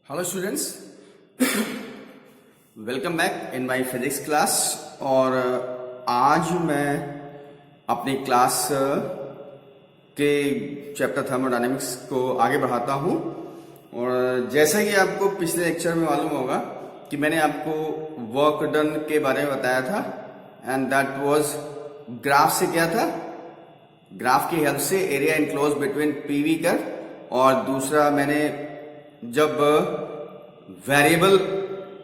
Hello students, welcome back in my physics class. और आज मैं अपनी क्लास के चैप्टर थर्मोडायनेमिक्स को आगे बढ़ाता हूं। और जैसा कि आपको पिछले लेक्चर में मालूम होगा कि मैंने आपको वर्क डन के बारे में बताया था, एंड दैट वाज ग्राफ से क्या था, ग्राफ की हेल्प से area enclose between PV curve. और दूसरा मैंने जब वेरिएबल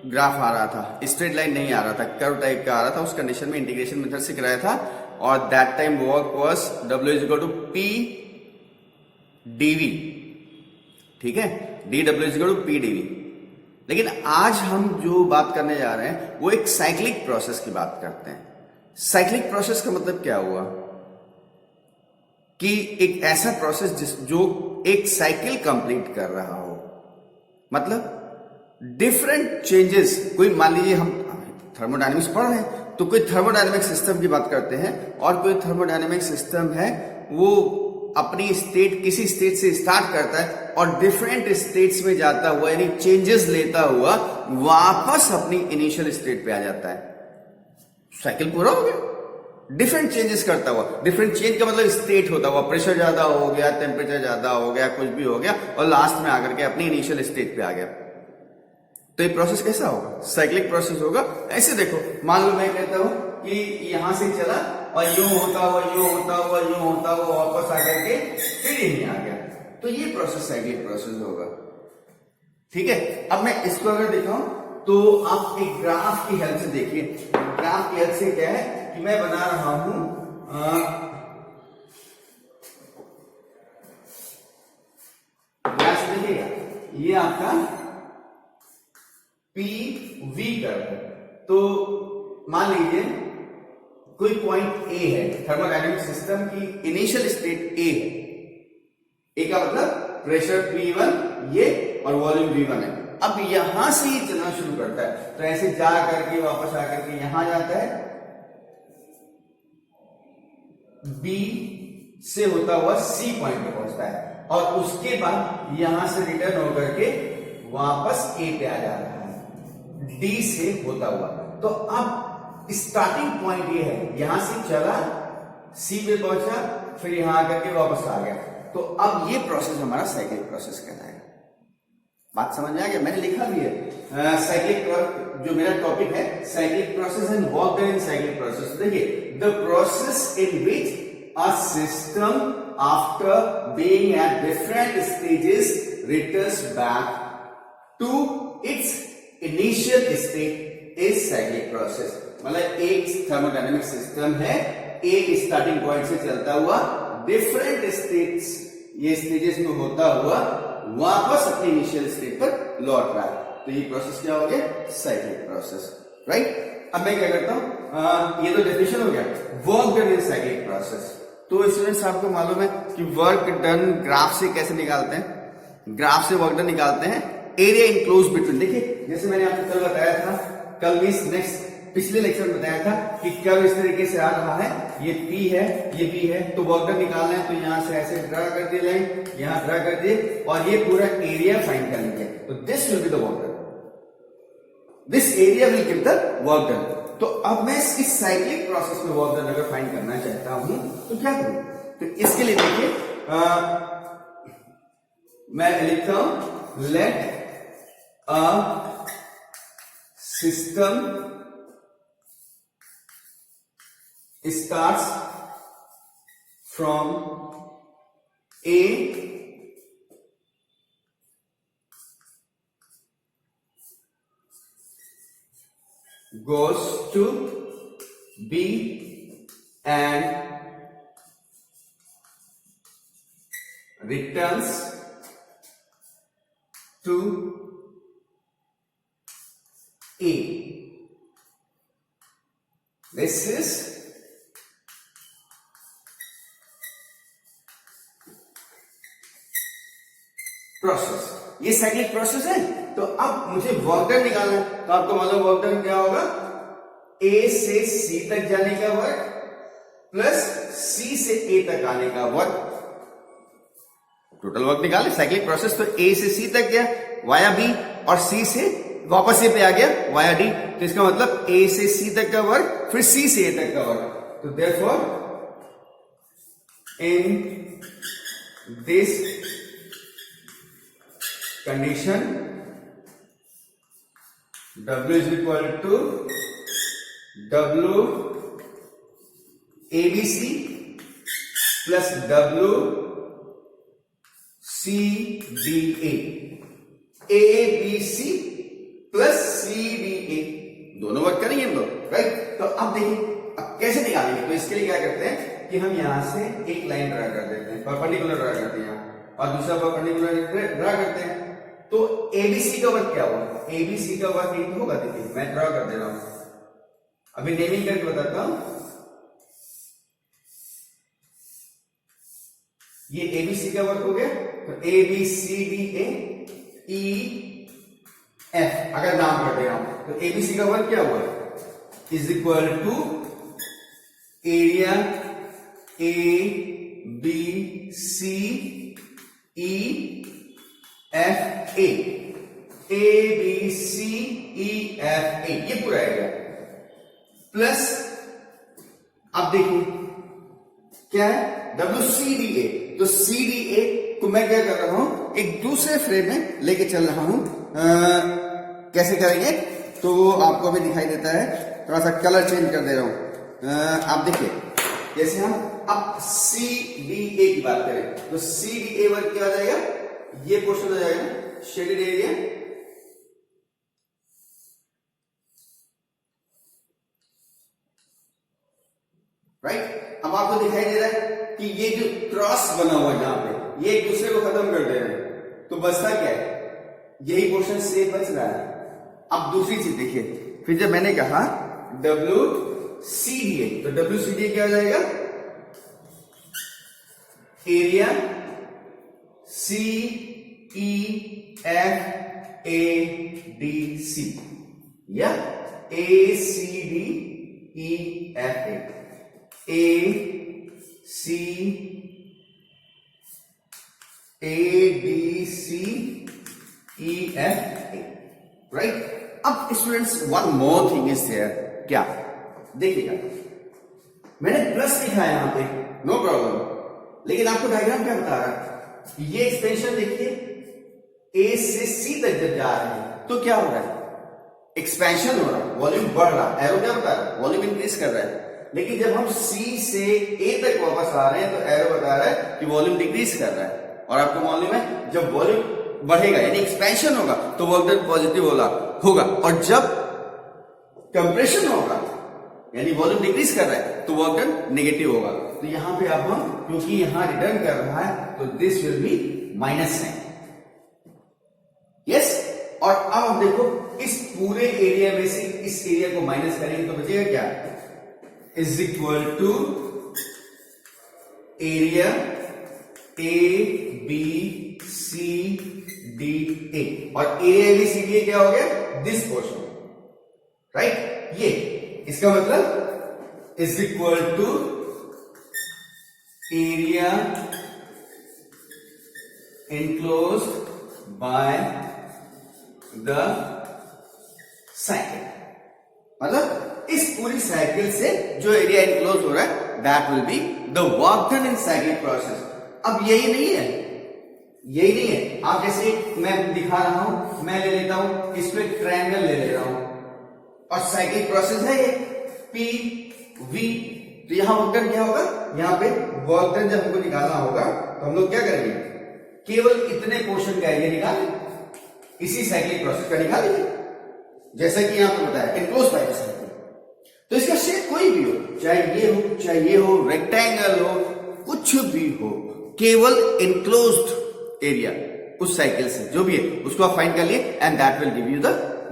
ग्राफ आ रहा था, स्ट्रेट लाइन नहीं आ रहा था, कर्व टाइप का आ रहा था, उस कंडीशन में इंटीग्रेशन मेथड से कराया था। और that time work was W is equal to P dV। ठीक है, dW is equal to P dV। लेकिन आज हम जो बात करने जा रहे हैं वो एक साइक्लिक प्रोसेस की बात करते हैं। साइक्लिक प्रोसेस का मतलब क्या हुआ कि एक ऐसा प्रोसेस जो एक साइकिल कंप्लीट कर रहा हो, मतलब डिफरेंट चेंजेस। कोई मान लीजिए हम थर्मोडायनेमिक्स पढ़ रहे हैं तो कोई थर्मोडायनेमिक सिस्टम की बात करते हैं, और कोई थर्मोडायनेमिक सिस्टम है वो अपनी स्टेट किसी स्टेट से स्टार्ट करता है और डिफरेंट स्टेट्स में जाता हुआ, यानी चेंजेस लेता हुआ वापस अपनी इनिशियल स्टेट पे आ जाता है। साइकिल पूरा हो गया, डिफरेंट चेंजेस करता हुआ। डिफरेंट चेंज का मतलब स्टेट होता हुआ, प्रेशर ज्यादा हो गया, टेम्परेचर ज्यादा हो गया, कुछ भी हो गया, और लास्ट में आकर के अपनी इनिशियल स्टेट पे आ गया। तो ये प्रोसेस कैसा होगा? साइक्लिक प्रोसेस होगा। ऐसे देखो, मान लो मैं कहता हूं कि यहां से चला और यूं होता हुआ यूं होता हुआ यूं होता हुआ वापस आकर के फिर यहीं आ गया, तो ये प्रोसेस साइक्लिक प्रोसेस होगा। ठीक है, अब मैं इसको अगर दिखाऊं तो आप एक ग्राफ की हेल्प से देखिए। ग्राफ की हेल्प से क्या है कि मैं बना रहा हूं ग्राफ, देखिएगा ये आपका PV कर्व है। तो मान लीजिए कोई पॉइंट A है, थर्मोडायनेमिक सिस्टम की इनिशियल स्टेट A है। A का मतलब प्रेशर P1 ये और वॉल्यूम V1 है। अब यहां से ये चलना शुरू करता है, तो ऐसे जा करके वापस आकर के यहां जाता है, B से होता हुआ C पॉइंट पे पहुंचता है, और उसके बाद यहां से रिटर्न होकर के वापस A पे आ जाता है D से होता हुआ। तो अब स्टार्टिंग पॉइंट ये है, यहां से चला, C पे पहुंचा, फिर यहां आकर के वापस आ गया। तो अब ये प्रोसेस हमारा साइक्लिक प्रोसेस कहलाएगा। बात समझ में आ गया? मैंने लिखा भी है साइक्लिक, जो मेरा टॉपिक है cyclic process and work done in cyclic process. देखिए, the process in which a system after being at different stages returns back to its initial state is cyclic process. मतलब एक थर्मोडायनेमिक सिस्टम है, एक starting point से चलता हुआ different states, ये stages में होता हुआ वापस अपनी इनिशियल स्टेट पर लौट रहा है। तो ये प्रोसेस क्या हो गया? Cyclic process, right. अब मैं क्या करता हूं, ये तो डेफिनेशन हो गया। Work done in cyclic process. तो स्टूडेंट्स, आपको मालूम है कि वर्क डन ग्राफ से कैसे निकालते हैं? ग्राफ से वर्क डन निकालते हैं एरिया इनक्लोज बिटवीन। देखिए, जैसे मैंने आपको कल बताया था, कल मींस नेक्स्ट पिछले लेक्चर में बताया था कि कर्व इस तरीके से आ रहा है, ये P है, ये B है, तो वर्क डन निकालना है तो यहां से ऐसे ड्रा कर दिए लाइन, यहां ड्रा कर दिए, और ये पूरा एरिया फाइंड कर लेंगे। तो this will be the work done, this area will give the work done. तो अब मैं इस साइक्लिक प्रोसेस में वर्क डन अगर फाइंड करना चाहता हूं तो क्या करूं? तो इसके लिए देखिए, मैं लिखता हूं, late a system starts from A goes to B and returns to A. This is process, ये साइक्लिक प्रोसेस है। तो अब मुझे वर्क डन निकालना है, तो आपको मालूम वर्क डन क्या होगा? A से C तक जाने का वर्क प्लस C से A तक आने का वर्क। टोटल वर्क निकाले, साइक्लिक प्रोसेस तो ए से सी तक गया वाया बी, और सी से वापस ए पे आ गया वाया डी, तो इसका मतलब ए से सी तक का वर्क, फिर सी से ए तक का वर्क। तो therefore in this condition W is equal to W ABC plus W CDA, ABC plus CDA दोनों वर्क करेंगे हम लोग, राइट। तो अब देखिए अब कैसे निकालेंगे, तो इसके लिए क्या करते हैं कि हम यहां से एक लाइन ड्रा कर देते हैं, परपेंडिकुलर ड्रा करते हैं यहाँ, और दूसरा परपेंडिकुलर ड्रा करते हैं। तो ABC का वर्क क्या हुआ, ABC का वर्क एक होगा, देखिए मैं ड्रा कर दे रहा हूं, अभी नेमिंग करके बताता हूं। ये ABC का वर्क हो गया, तो ABCDA EF अगर नाम कर दे रहा हूं, तो ABC का वर्क क्या हुआ, is equal to area ABC EFA, ABCEFA, ये पूरा एरिया प्लस अब देखिए क्या है WCDA, तो CDA को मैं क्या कर रहा हूं, एक दूसरे फ्रेम में लेके चल रहा हूं। कैसे करेंगे तो वो आपको अभी दिखाई देता है, थोड़ा सा कलर चेंज कर दे रहा हूं। आप देखिए जैसे हम अब CDA की बात करें, तो CDA वर्क क्या हो जाएगा, ये पोर्शन हो जाएगा शेडेड एरिया, राइट। अब आपको दिखाई दे रहा है कि ये जो क्रॉस बना हुआ है यहां पे, ये एक दूसरे को खत्म कर दे रहे हैं, तो बचता क्या है, यही पोर्शन से बच रहा है। अब दूसरी चीज देखिए, फिर जब मैंने कहा WCDA, तो WCDA क्या हो जाएगा, एरिया CEFADC या ACDEFA, ACABCEFA, राइट। अब students one more thing is there, क्या देखिएगा मैंने प्लस लिखा है यहां पे, नो प्रॉब्लम, लेकिन आपको डायग्राम क्या बता रहा है, ये एक्सपेंशन देखिए ए से सी तक जब जा रहे हैं तो क्या हो रहा है, एक्सपेंशन हो रहा है, वॉल्यूम बढ़ रहा है, एरो क्या बता रहा है, वॉल्यूम इंक्रीज कर रहा है। लेकिन जब हम सी से ए तक वापस आ रहे हैं तो एरो बता रहा है कि वॉल्यूम डिक्रीज कर रहा है। और आपको मालूम है जब वॉल्यूम बढ़ेगा यानी एक्सपेंशन होगा तो वर्क डन पॉजिटिव होगा, और जब कंप्रेशन होगा यानी वॉल्यूम डिक्रीज कर रहा है तो वर्क डन नेगेटिव होगा। तो यहां पे अब हम क्योंकि यहां रिटर्न कर रहा है तो this will be minus sign, yes. और अब आप देखो इस पूरे एरिया में से इस एरिया को माइनस करेंगे तो बचेगा क्या, is equal to area ABCDA, और एरिया ABCDA क्या हो गया, दिस पोर्शन, राइट। ये इसका मतलब is equal to area enclosed by the cycle, मतलब इस पूरी साइकिल से जो एरिया इनक्लोज हो रहा है that will be the work done in cycle process. अब यही नहीं है, यही नहीं है, आप जैसे मैं दिखा रहा हूं, मैं ले लेता हूं इसको एक ट्रायंगल ले ले रहा हूं और साइकिल प्रोसेस है ये PV, तो यहां वर्क डन क्या होगा, यहां पे वर्क डन जब हमको निकालना होगा तो हम लोग क्या करेंगे, केवल इतने पोर्शन का एरिया निकालें, इसी साइक्लिक प्रोसेस का निकालेंगे जैसा कि यहां पे बताया इनक्लोज बाय द साइकिल। तो इसका शेप कोई भी हो, चाहे ये हो, रेक्टेंगल हो, कुछ भी हो, केवल इनक्लोज्ड एरिया उस साइकिल से जो भी है उसको आप फाइंड कर लिए and that will give you the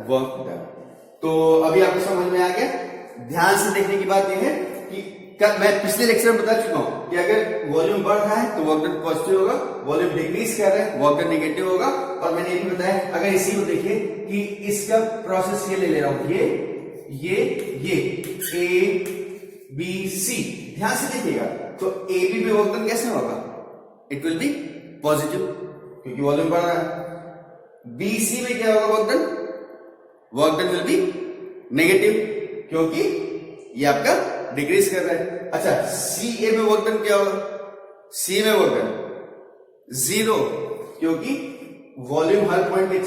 work done. तो अभी आपको समझ में आ गया। ध्यान से देखने की बात यह है कि मैं पिछले लेक्चर में बता चुका हूं कि अगर वॉल्यूम बढ़ रहा है तो वर्क डन पॉजिटिव होगा, वॉल्यूम डिक्रीज कर रहा है वर्क डन नेगेटिव होगा। और मैंने ये भी बताया अगर इसी को देखिए कि इसका प्रोसेस ये ले ले रहा हूं, ये ABC, ध्यान से देखिएगा तो AB पे वर्क डन कैसे होगा, इट विल बी पॉजिटिव क्योंकि वॉल्यूम बढ़ रहा है। BC में क्या होगा work done? Work done will be negative, क्योंकि ये आपका डिक्रीज कर रहा है। अच्छा, CA में वर्क डन क्या होगा? C में वर्क डन 0, क्योंकि वॉल्यूम हर पॉइंट पे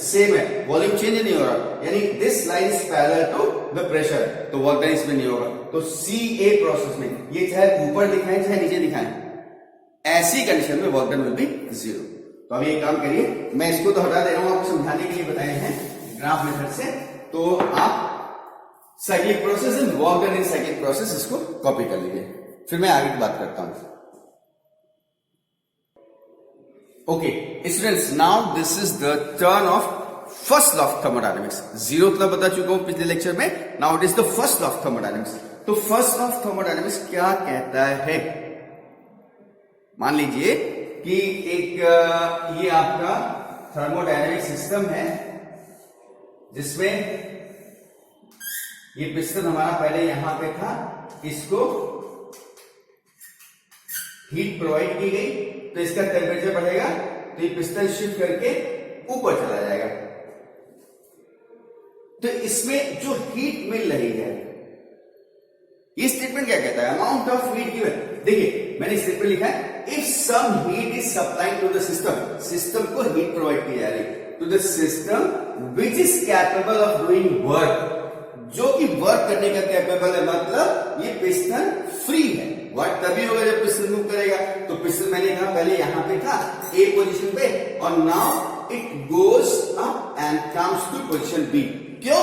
सेम है, वॉल्यूम चेंज नहीं हो रहा, यानी this line is parallel to the pressure, तो वर्क डन इसमें नहीं होगा। तो CA प्रोसेस में ये चाहे ऊपर दिखाएं चाहे नीचे दिखाएं, ऐसी कंडीशन में वर्क डन विल बी 0। तो अब ये काम करिए, मैं इसको तो हटा दे रहा हूं, आपको समझाने के लिए बताए हैं ग्राफ मेथड से, तो आप cyclic process and work done in cyclic process इसको कॉपी कर लीजिए, फिर मैं आगे की बात करता हूं। Okay students, now this is the turn off first law of thermodynamics. Zero मतलब बता चुका हूं पिछले लेक्चर में, now it is the first law of thermodynamics. तो फर्स्ट लॉ ऑफ थर्मोडायनेमिक्स क्या कहता है? मान लीजिए कि एक ये आपका थर्मोडायनेमिक सिस्टम है, जिसमें ये पिस्टन हमारा पहले यहां पे था, इसको हीट प्रोवाइड की गई, तो इसका टेम्परेचर बढ़ेगा, तो ये पिस्टन शिफ्ट करके ऊपर चला जाएगा। तो इसमें जो हीट मिल रही है, ये स्टेटमेंट क्या कहता है? Amount of heat given. देखिए मैंने स्टेटमेंट लिखा है, if some heat is supplied to the system, system को हीट प्रोवाइड की जा रही to the system which is capable of doing work, जो कि वर्क करने का कैपेबल है, मतलब ये पिस्टन फ्री है। वर्क तभी होगा जब पिस्टन मूव करेगा। तो पिस्टन मैंने कहा पहले यहां पे था ए पोजीशन पे, और now it goes up and comes to position B. क्यों?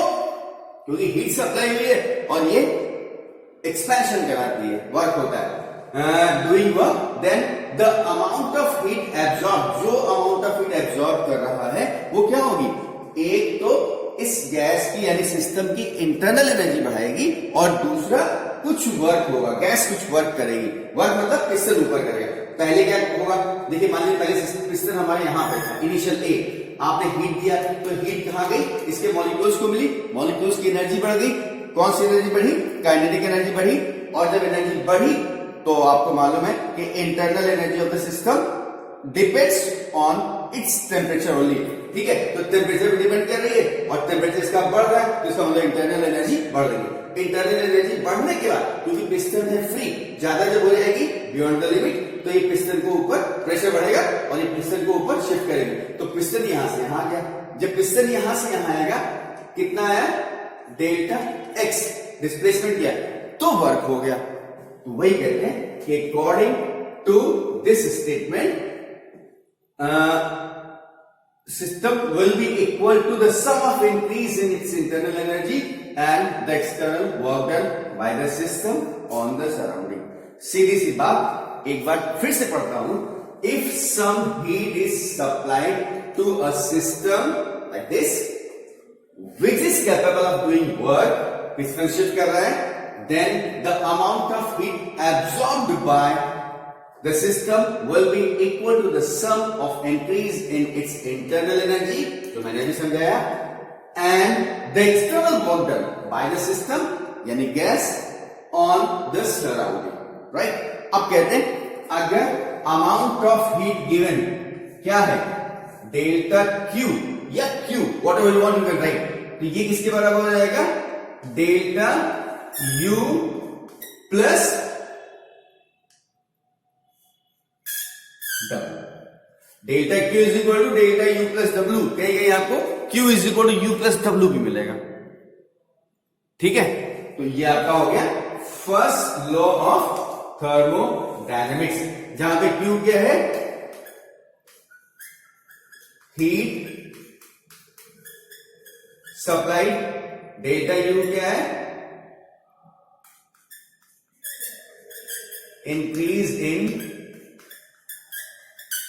क्योंकि हीट सप्लाई हुई है और ये एक्सपेंशन कराती है, वर्क होता है, doing work. Then the amount of heat absorb, जो अमाउंट ऑफ हीट एब्जॉर्ब कर रहा है वो क्या होगी? एक तो इस गैस की यानी सिस्टम की इंटरनल एनर्जी बढ़ाएगी, और दूसरा कुछ वर्क होगा, गैस कुछ वर्क करेगी। वर्क मतलब पिस्टन ऊपर करेगा। पहले क्या होगा? देखिए मान लीजिए पहले पिस्टन हमारे यहां पे था, इनिशियल ए, आपने हीट दिया, तो हीट कहां गई? इसके मॉलिक्यूल्स को मिली, मॉलिक्यूल्स की एनर्जी बढ़ गई। कौन सी एनर्जी बढ़ी? काइनेटिक एनर्जी बढ़ी। और जब एनर्जी बढ़ी तो आपको मालूम है कि internal energy of the system depends on its temperature only. ठीक है, तो टेम्परेचर पे डिपेंड कर रही है, और टेम्परेचर इसका बढ़ रहा है, तो इसका मतलब इंटरनल एनर्जी बढ़ रही है। इंटरनल एनर्जी बढ़ने के बाद, क्योंकि पिस्टन है फ्री, ज्यादा जब हो जाएगी बियॉन्ड द लिमिट, तो ये पिस्टन को ऊपर प्रेशर बढ़ेगा और ये पिस्टन को ऊपर शिफ्ट करेगी। तो पिस्टन यहां से यहां गया, जब पिस्टन यहां से यहां आएगा, कितना आया? डेल्टा एक्स डिस्प्लेसमेंट किया, तो वर्क हो गया। तो वही कहते हैं कि according to this statement system will be equal to the sum of increase in its internal energy and the external work done by the system on the surrounding। सीधी सी बात एक बार फिर से पढ़ता हूं। If some heat is supplied to a system like this which is capable of doing work, piston shift कर रहा है, then the amount of heat absorbed by the system will be equal to the sum of increase in its internal energy, जो मैंने अभी समझाया, and the external work done by the system, यानी gas, on the surrounding, right? अब कहते हैं अगर amount of heat given क्या है? डेल्टा Q या Q, whatever you want you can write, तो ये किसके बराबर हो जाएगा? Delta U plus delta Q is equal to delta U plus W। कहीं कहीं आपको Q is equal to U plus W भी मिलेगा। ठीक है, तो ये आपका हो गया फर्स्ट लॉ ऑफ थर्मोडायनेमिक्स, जहां पे Q क्या है? Heat supply. डेल्टा U क्या है? इंक्रीज इन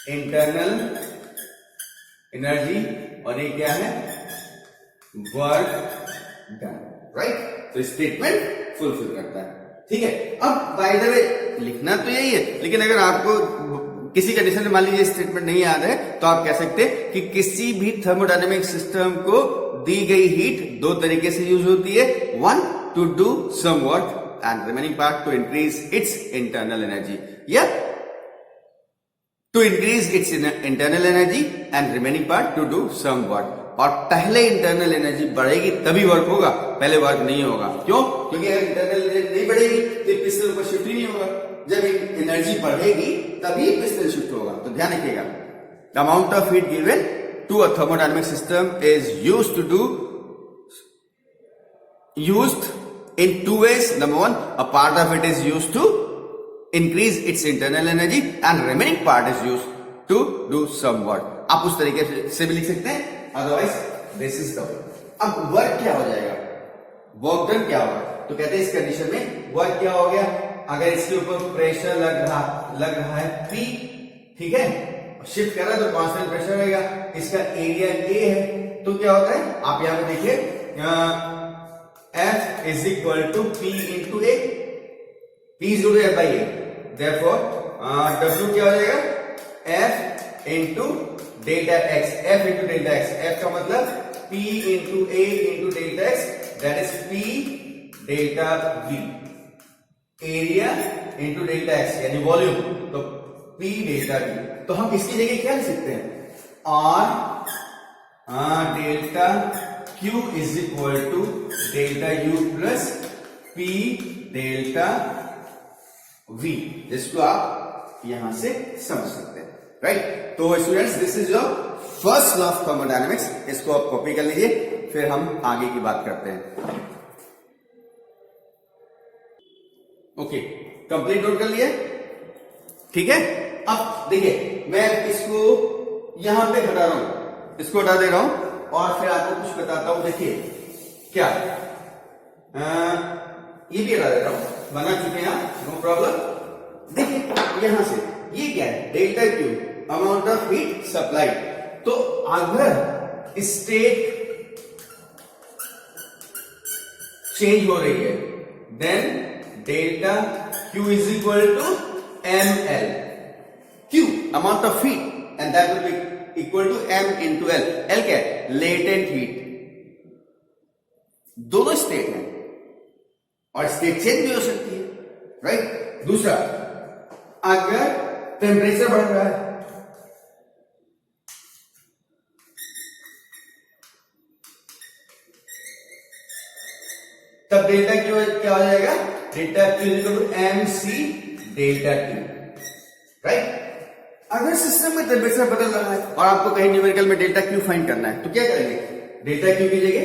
इंटरनल एनर्जी, और ये क्या है? Work done, right? तो स्टेटमेंट फुलफिल करता है। ठीक है, अब बाय द वे लिखना तो यही है, लेकिन अगर आपको किसी कंडीशन में मान लीजिए स्टेटमेंट नहीं याद है, तो आप कह सकते हैं कि किसी भी थर्मोडायनेमिक सिस्टम को दी गई हीट दो तरीके से यूज होती है। One, to do some work and remaining part to increase its internal energy, या to increase its internal energy and remaining part to do some work. और पहले इंटरनल एनर्जी बढ़ेगी तभी वर्क होगा, पहले वर्क नहीं होगा। क्यों? क्योंकि अगर इंटरनल एनर्जी नहीं बढ़ेगी तो पिस्टन को शिफ्ट ही नहीं होगा। जब एनर्जी बढ़ेगी तभी पिस्टन शिफ्ट होगा। तो ध्यान रखिएगा, the amount of heat given to a thermodynamic system is used in two ways. Number one, a part of it is used to increase its internal energy and remaining part is used to do some work. आप उस तरीके से भी लिख सकते हैं, otherwise this is the way. अब work क्या हो जाएगा, वर्क डन क्या होगा? तो कहते हैं इस कंडीशन में वर्क क्या हो गया, अगर इसके ऊपर प्रेशर लग रहा है P, ठीक है, शिफ्ट कर रहा है तो कांस्टेंट प्रेशर रहेगा। इसका एरिया A है, तो क्या होता है आप यहां पे देखिए, F is equal to P into A, P is equal to F by A, therefore W क्या हो जाएगा, F into delta X, F into delta X, F का मतलब P into A into delta X, that is P delta V, area into delta X यानी volume, तो P delta V। तो हम इसकी जगह क्या लिख सकते हैं, R delta Q is equal to delta U plus P delta V, जिसको आप यहां से समझ सकते हैं, राइट। तो students, this is your first law of thermodynamics, इसको आप कॉपी कर लीजिए, फिर हम आगे की बात करते हैं। ओके, कंप्लीट नोट कर लिए, ठीक है। अब देखिए, मैं इसको यहां पे हटा रहा हूं, इसको हटा दे रहा हूं और फिर आपको कुछ बताता हूं। देखिए क्या, ये भी हटा देता हूं, बना चुके हैं आप, नो प्रॉब्लम। देखिए यहां से ये क्या है, delta Q, amount of heat supply. तो अगर स्टेट चेंज हो रही है then delta Q is equal to M L, Q amount of heat and that will be equal to M into L. L क्या है, लेटेंट हीट। दोनों state है और स्टेट चेंज भी हो सकती है, राइट। दूसरा, अगर टेम्परेचर बढ़ रहा है तब डेल्टा क्यू क्या हो जाएगा, delta Q equal to M C delta Q, right. अगर सिस्टम में टेम्परेचर बदल रहा है और आपको कहीं न्यूमेरिकल में डेल्टा क्यू फाइंड करना है तो क्या करेंगे, डेल्टा क्यू की जगह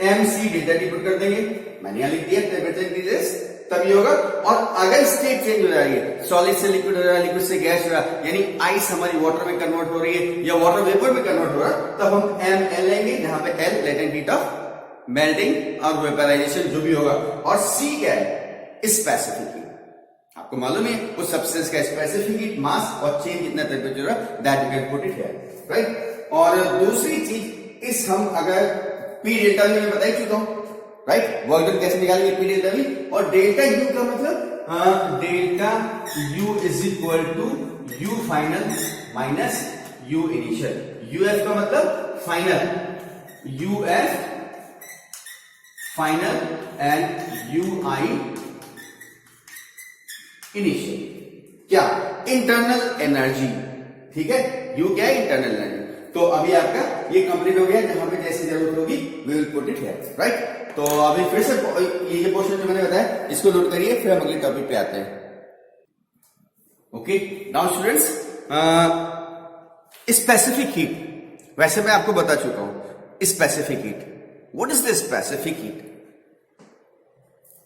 M C delta T put कर देंगे। मैंने यहां लिख दिया, टेम्परेचर इंक्रीजेस तभी होगा। और अगर स्टेट चेंज हो जाएगी, सॉलिड से लिक्विड हो रहा है, लिक्विड से गैस हो रहा है, यानी आइस हमारी वाटर में कन्वर्ट हो रही है या वाटर वेपर में कन्वर्ट हो रहा है, तब हम एम एल लेंगे, जहां पे L latent heat of melting और वेपराइजेशन जो भी होगा, और सी क्या है, स्पेसिफिक हीट। आपको मालूम है उस सब्सटेंस का स्पेसिफिक हीट, मास और चेंज कितना टेम्परेचर है, that you can put it here, right. और दूसरी चीज, इस हम अगर पी डेल्टा वी में बता ही चुका हूं, राइट, वर्क डन कैसे निकालेंगे, पी डेल्टा वी। और डेल्टा यू का मतलब delta U is equal to U final minus U initial. U F का मतलब final, U F final and U I initial. क्या, इंटरनल एनर्जी, ठीक है। यू क्या है, इंटरनल एनर्जी। तो अभी आपका ये कंप्लीट हो गया, जहां पे जैसी जरूरत होगी we will put it here, right. तो अभी फिर से ये पोर्शन जो मैंने बताया इसको नोट करिए, फिर हम अगले टॉपिक पे आते हैं। Okay, now students, specific heat, वैसे मैं आपको बता चुका हूं specific heat. What is the specific heat?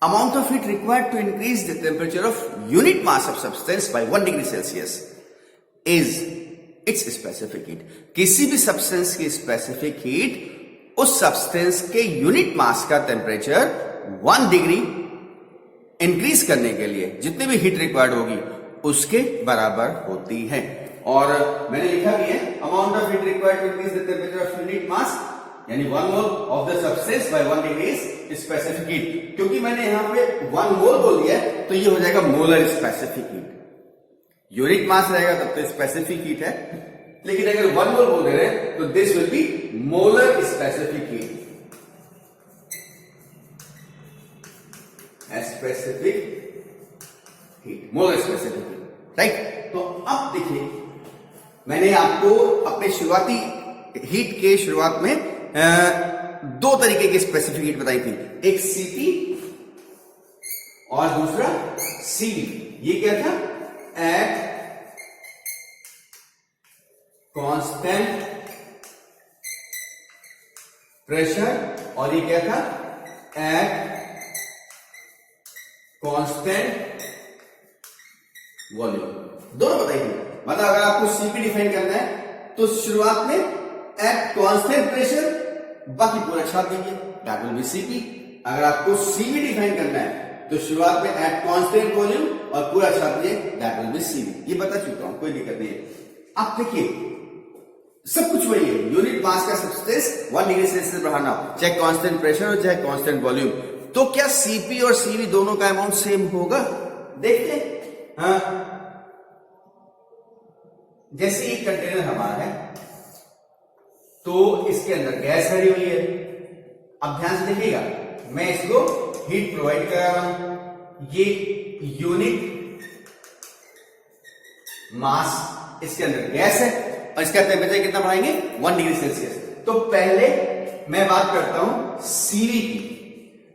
Amount of heat required to increase the temperature of unit mass of substance by 1 degree Celsius is its specific heat. किसी भी substance की specific heat उस सब्सटेंस के unit mass का temperature 1 degree increase करने के लिए जितनी भी हीट रिक्वायर्ड होगी उसके बराबर होती है। और मैंने लिखा भी है, amount of heat required to increase the temperature of unit mass, यानी 1 mole of the substance by 1 degree specific heat. क्योंकि मैंने यहां पे 1 मोल बोल दिया तो ये हो जाएगा molar specific heat. Unit mass रहेगा तब तो स्पेसिफिक हीट है, लेकिन अगर 1 मोल बोल दे रहे हैं तो this will B molar specific heat. Specific heat, molar specific heat, right. तो अब देखिए मैंने आपको अपने शुरुआती हीट के शुरुआत में दो तरीके की स्पेसिफिक हीट बताई थी, एक सीपी और दूसरा सीवी। ये क्या था? एट कांस्टेंट प्रेशर, और ये क्या था? Eight constant volume. दोनों बताइए। मतलब अगर आपको सीपी डिफाइन करना है तो शुरुआत में एट कांस्टेंट प्रेशर, बाकी पूरा छाप दीजिए, दैट विल बी सीपी। अगर आपको सीवी डिफाइन करना है तो शुरुआत में एट कांस्टेंट वॉल्यूम और पूरा छाप दिए, दैट विल बी सीवी। ये बता चुका हूं, कोई दिक्कत नहीं है। आप देखिए सब कुछ वही है, यूनिट मास का सब्सटेंस 1 डिग्री सेल्सियस बढ़ाना, चाहे कांस्टेंट प्रेशर हो चाहे कांस्टेंट वॉल्यूम। तो क्या सीपी और सीवी दोनों का अमाउंट सेम होगा? देखते हैं। हाँ, जैसे एक कंटेनर हमारा है तो इसके अंदर गैस भरी हुई है। अब ध्यान से देखिएगा, मैं इसको हीट प्रोवाइड कर रहा हूं। ये यूनिट मास, इसके अंदर गैस है और इसका टेम्परेचर कितना बढ़ाएंगे? 1 डिग्री सेल्सियस। तो पहले मैं बात करता हूं सीवी की।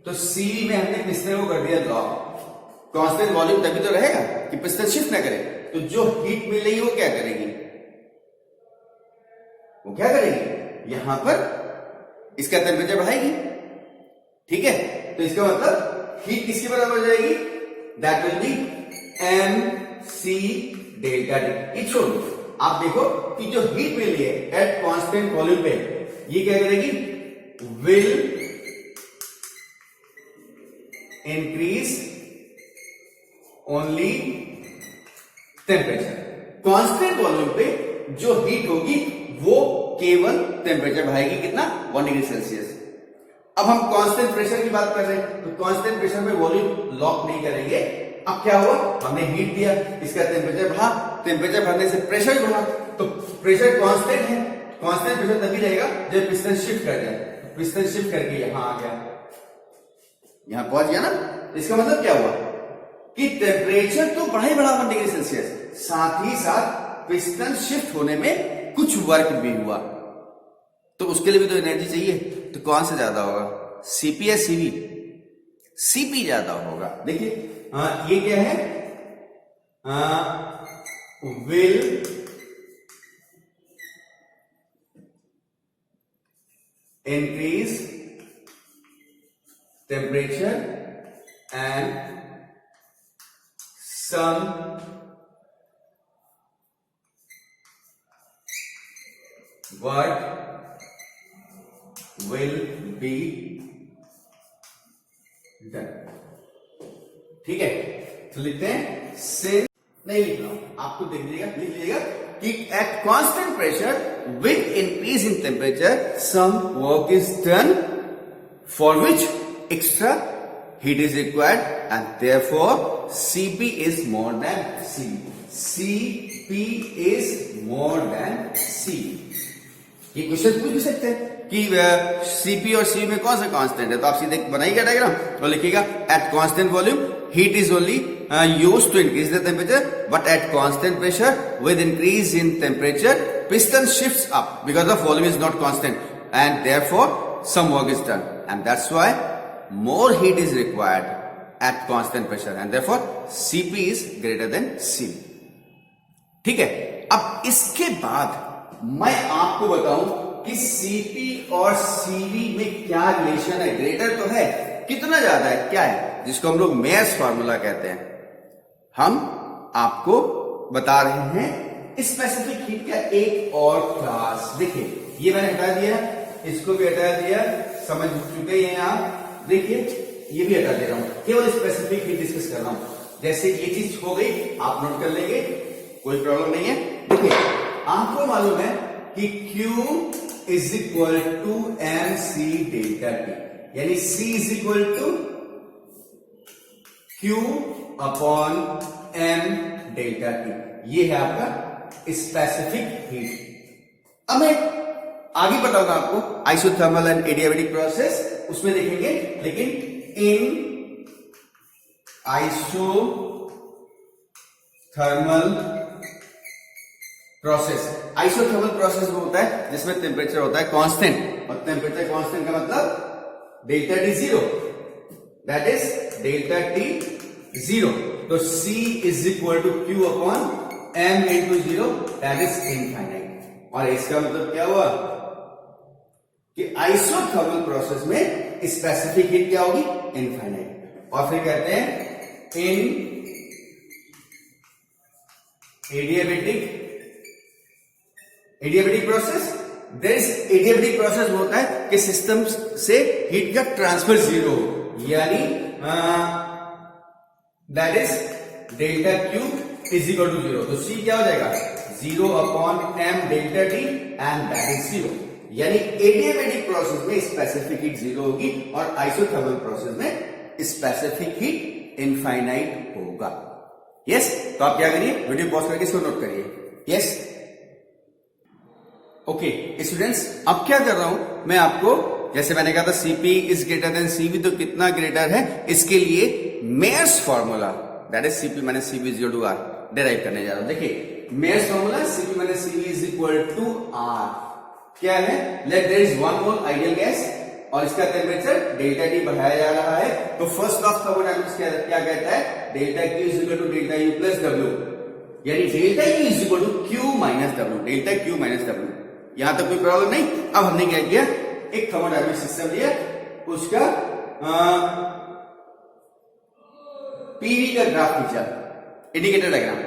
तो सीवी में हमने पिस्टन को कर दिया लॉक। कांस्टेंट वॉल्यूम तभी तो रहेगा कि पिस्टन शिफ्ट ना करे। तो जो हीट मिल रही है वो क्या करेगी? वो क्या करेगी? यहां पर इसका टेम्परेचर बढ़ाएगी। ठीक है, तो इसका मतलब हीट किसके बराबर हो जाएगी? That will B mc delta T. ये छोड़ दो, आप देखो कि जो हीट मिल रही है एट कांस्टेंट वॉल्यूम पे, ये क्या करेगी? Will increase only temperature. Constant volume पे जो हीट होगी वो केवल टेम्परेचर बढ़ाएगी, कितना? 1 डिग्री सेल्सियस। अब हम कांस्टेंट प्रेशर की बात कर रहे हैं, तो कांस्टेंट प्रेशर में वॉल्यूम लॉक नहीं करेंगे। अब क्या हुआ? हमने हीट दिया, इसका टेम्परेचर बढ़ा, टेम्परेचर बढ़ने से प्रेशर भी बढ़ा। तो प्रेशर कांस्टेंट है, कांस्टेंट प्रेशर तभी रहेगा जब पिस्टन शिफ्ट कर जाए। पिस्टन शिफ्ट करके यहां आ गया, यहां पहुंच गया ना। इसका मतलब क्या हुआ कि टेम्परेचर तो बढ़ा ही बढ़ा 1 डिग्री सेल्सियस, साथ ही साथ पिस्टन शिफ्ट होने में कुछ वर्क भी हुआ। तो उसके लिए भी तो एनर्जी चाहिए। तो कौन सा ज्यादा होगा? सीपी या सीवी? सीपी ज्यादा होगा। देखिए ये क्या है? Will increase temperature and some work will be done। ठीक है, तो लिखते हैं सिंस, नहीं लिख रहा हूं, आपको देख लीजिएगा, लिख लीजिएगा कि at constant pressure with increase in temperature some work is done for which extra heat is required and therefore CP is more than CV. CP is more than CV. ये क्वेश्चन पूछ भी सकते हैं कि सीपी और CV में कौन सा कांस्टेंट है। तो आप सीधे बनाइएगा डायग्राम और लिखिएगा at constant volume heat is only used to increase the temperature, but at constant pressure with increase in temperature piston shifts up because the volume is not constant and therefore some work is done and that's why more heat is required at constant pressure and therefore CP is greater than CV. ठीक है, अब इसके बाद मैं आपको बताऊं कि CP और सीवी में क्या रिलेशन है। ग्रेटर तो है, कितना ज्यादा है, क्या है, जिसको हम लोग मेयर्स फार्मूला कहते हैं। हम आपको बता रहे हैं स्पेसिफिक हीट का एक और क्लास। देखिए ये मैंने हटा दिया, इसको भी हटा दिया, समझ चुके हैं आप। देखिए ये भी हटा दे रहा हूं, केवल स्पेसिफिक हीट डिस्कस कर रहा हूं। जैसे ये चीज हो गई, आप नोट कर लेंगे, कोई प्रॉब्लम नहीं है। देखिए आपको मालूम है कि Q is equal to M C delta T, यानी C is equal to Q upon M delta T. ये है आपका स्पेसिफिक हीट। अब मैं आगे बताऊंगा आपको आइसोथर्मल एंड एडियाबैटिक प्रोसेस, उसमें देखेंगे। लेकिन in isothermal process. Isothermal process वो होता है जिसमें टेम्परेचर होता है कांस्टेंट, और टेम्परेचर कांस्टेंट का मतलब delta T zero, that is delta T zero. तो C is equal to Q upon m into zero, that is infinite. और इसका मतलब क्या हुआ कि आइसोथर्मल प्रोसेस में स्पेसिफिक हीट क्या होगी, इनफाइनाइट। और फिर कहते हैं in adiabatic process, there is adiabatic process होता है कि सिस्टम से हीट का ट्रांसफर जीरो हो, यानी that is delta Q is equal to zero. तो C क्या हो जाएगा, zero upon m delta T and that is zero. यानी एडियाबेटिक प्रोसेस में स्पेसिफिक हीट जीरो होगी और आइसोथर्मल प्रोसेस में स्पेसिफिक हीट इनफाइनाइट होगा। यस तो आप क्या करिए, वीडियो पॉज करके इसको नोट करिए। यस ओके स्टूडेंट्स, अब क्या कर रहा हूं मैं आपको, जैसे मैंने कहा था Cp is greater than Cv, तो कितना ग्रेटर है इसके लिए Mayer's formula, that is Cp minus Cv is equal to R derive करने जा रहा हूं। देखिए Mayer's formula Cp minus Cv is equal to R क्या है, let there is one mole ideal gas और इसका टेम्परेचर डेल्टा टी बढ़ाया जा रहा है। तो फर्स्ट ऑफ थर्मोडायनामिक्स क्या कहता है, delta Q is equal to delta U plus W, यानी delta U is equal to Q minus W, delta Q minus W। यहां तक कोई प्रॉब्लम नहीं। अब हमने क्या किया, एक थर्मोडायनामिक सिस्टम लिया, उसका पीवी का ग्राफ खींचा, इंडिकेटर डायग्राम,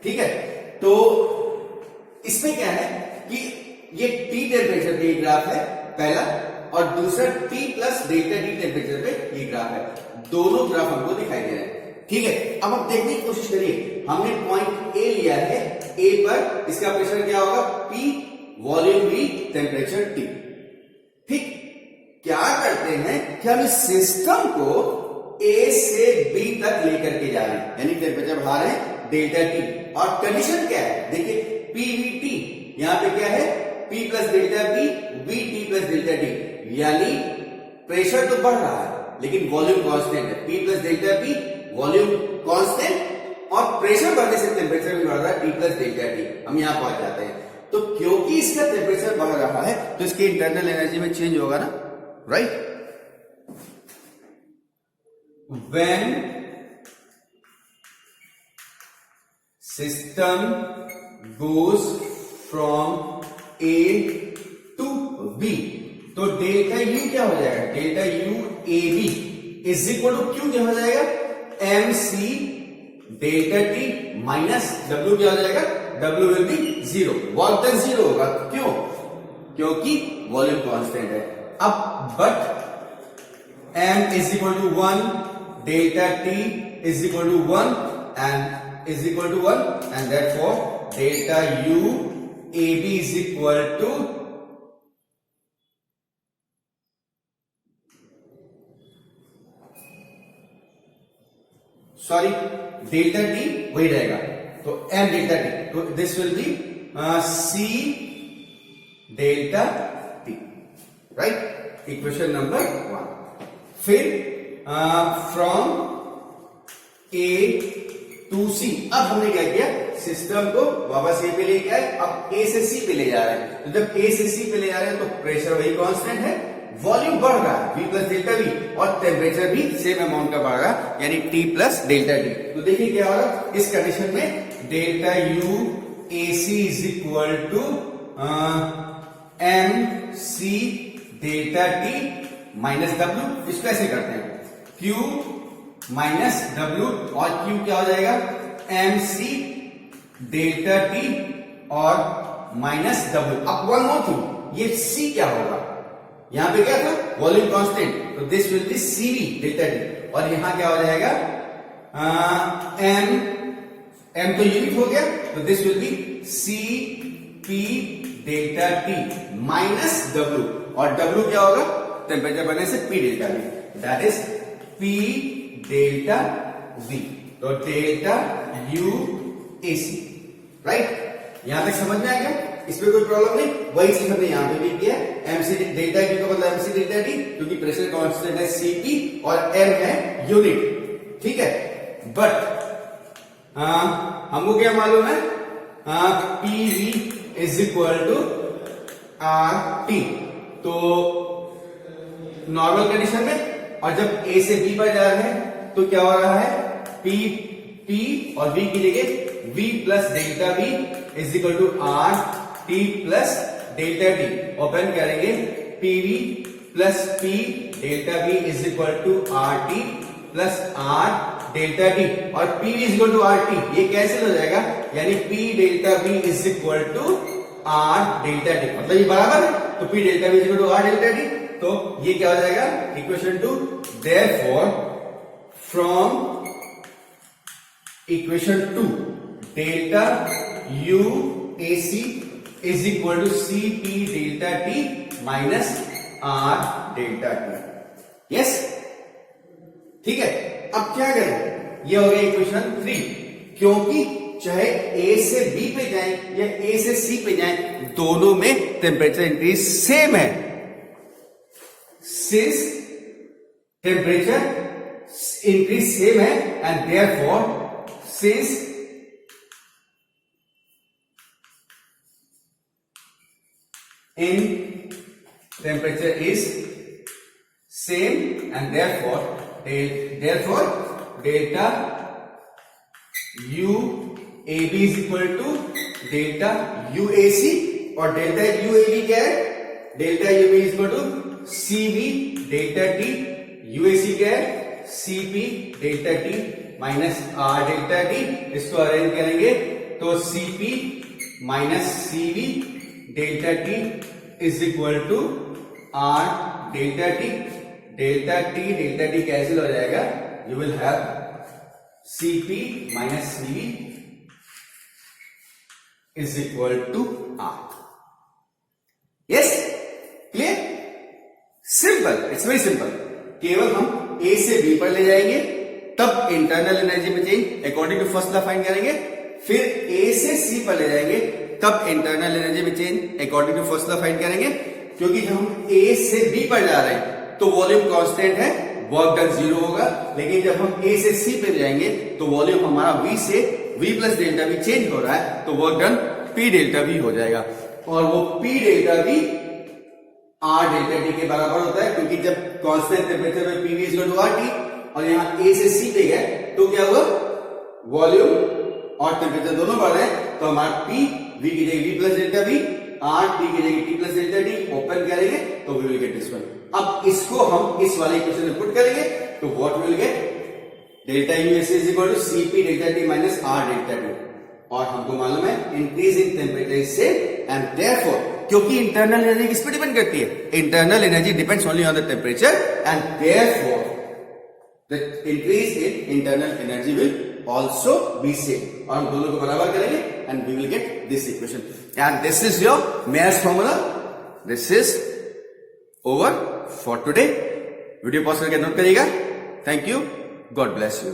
ठीक है। तो इसमें क्या है कि ये T टेम्परेचर पे ग्राफ है पहला, और दूसरा T plus delta T temperature पे ये ग्राफ है। दोनों ग्राफ हमको दिखाई दे रहे हैं, ठीक है। अब आप देखने की कोशिश करिए, हमने पॉइंट A लिया है, A पर इसका प्रेशर क्या होगा, P, volume V, temperature T। ठीक, क्या करते हैं कि हम इस सिस्टम को A से B तक लेकर के जा रहे हैं, यानी टेम्परेचर बढ़ा रहे हैं डेल्टा T, और कंडीशन क्या है, देखिए PVT, यहां पे क्या है P plus delta P, VT plus delta T, यानी प्रेशर तो बढ़ रहा है लेकिन वॉल्यूम कांस्टेंट है। P plus delta P, volume constant, और प्रेशर बढ़ने से टेम्परेचर भी बढ़ रहा है, T प्लस डेल्टा T। हम यहां पहुंच जाते हैं। तो क्योंकि इसका टेम्परेचर बढ़ रहा है तो इसकी इंटरनल एनर्जी में चेंज होगा ना, right. When system goes from A to B, तो डेल्टा U क्या हो जाएगा, delta U AB is equal to Q क्या हो जाएगा, MC delta T minus W क्या हो जाएगा, W will be zero, work done zero होगा। क्यों, क्योंकि वॉल्यूम कांस्टेंट है। अब but M is equal to 1, delta T is equal to 1 and is equal to 1, and therefore delta U AB is equal to delta T वही रहेगा, तो M delta T, तो this will B C delta T, right. Equation number 1। फिर from A to C, अब हमने क्या किया, system को वापस A पे लेके आए, अब A से C पे ले जा रहे हैं। तो जब A से C पे ले जा रहे हैं तो प्रेशर वही कांस्टेंट है, वॉल्यूम बढ़ रहा है V प्लस डेल्टा V, और टेम्परेचर भी सेम अमाउंट का बढ़ रहा है, यानी T प्लस डेल्टा T। तो देखिए क्या होगा इस कंडीशन में, delta U AC is equal to MC delta T minus W। इसको ऐसे करते हैं, Q माइनस W, और Q क्या हो जाएगा, MC डेल्टा T और माइनस W। अब वन मोर थिंग, ये C क्या होगा, यहां पे क्या था, वॉल्यूम कांस्टेंट, तो this will be CV delta T, और यहां क्या हो जाएगा, M तो यूनिट हो गया, तो this will B CP delta T minus W, और W क्या होगा, टेम्परेचर बढ़ने से P delta V, that is P delta V। तो डेल्टा U AC, राइट। यहां तक समझ में आ गया, इसमें कोई प्रॉब्लम नहीं। वही चीज हमने यहां पे भी किया, MC डेल्टा Q का मतलब MC डेल्टा T, क्योंकि प्रेशर कांस्टेंट है CP और M है यूनिट, ठीक है। बट हमको क्या मालूम है, PV is equal to RT। तो नॉर्मल कंडीशन में और जब A से B पर जा रहे हैं तो क्या हो रहा है, P और V की जगह V plus delta V is equal to RT plus delta D। Open करेंगे, PV plus P delta V is equal to RT plus R delta D और PV is equal to RT, ये cancel हो जाएगा, यानी P delta V is equal to R delta D, मतलब ये बराबर है, तो P delta V is equal to R delta D। तो ये क्या हो जाएगा, equation 2, therefore from equation 2 delta UAC is equal to CP delta T minus R delta T। Yes, ठीक है। अब क्या करें, ये हो गया इक्वेशन 3, क्योंकि चाहे A से B पे जाएं या A से C पे जाएं, दोनों में टेम्परेचर इंक्रीज सेम है। सिंस टेम्परेचर इंक्रीज सेम है and therefore since in temperature is same and therefore delta UAB is equal to delta UAC और delta UAB क्या है, delta UAB is equal to CB delta T, UAC क्या है, CP delta T minus R delta T। इसको arrange करेंगे तो CP minus CB delta T is equal to R delta T. Delta T cancel हो जाएगा, you will have CP minus CB is equal to R। Yes, clear, simple, it's very simple. केवल हम A से B पर ले जाएंगे, तब internal energy में change according to first law find करेंगे, फिर A से C पर ले जाएंगे, तब इंटरनल एनर्जी में change according to first law find करेंगे। क्योंकि जब हम A से B पर जा रहे हैं तो वॉल्यूम कांस्टेंट है, वर्क डन 0 होगा, लेकिन जब हम A से C पे जाएंगे तो वॉल्यूम हमारा V से V plus delta V change हो रहा है, तो work done P delta V हो जाएगा और वो P delta V R delta T के बराबर होता है, क्योंकि जब कांस्टेंट टेम्परेचर में PV is equal to RT और यहाँ A से C पे गए तो क्या हुआ, वॉल्यूम और टेम्परेचर दोनों बढ़ रहे हैं, तो हमारा P V की जगह V plus delta V, R T की जगह T plus delta T, open करेंगे तो we will get this one. अब इसको हम इस वाले इक्वेशन में पुट करेंगे तो what will get, delta UAC is equal to CP delta T minus R delta T। और हमको मालूम है इंक्रीज इन टेम्परेचर से एंड देयरफॉर, क्योंकि इंटरनल एनर्जी किस पे डिपेंड करती है, internal energy depends only on the temperature and therefore the increase in internal energy will also be same, और हम दोनों को बराबर करेंगे and we will get this equation and this is your Mayer's formula। this is over for today। Video pause करके note करिएगा। Thank you, God bless you.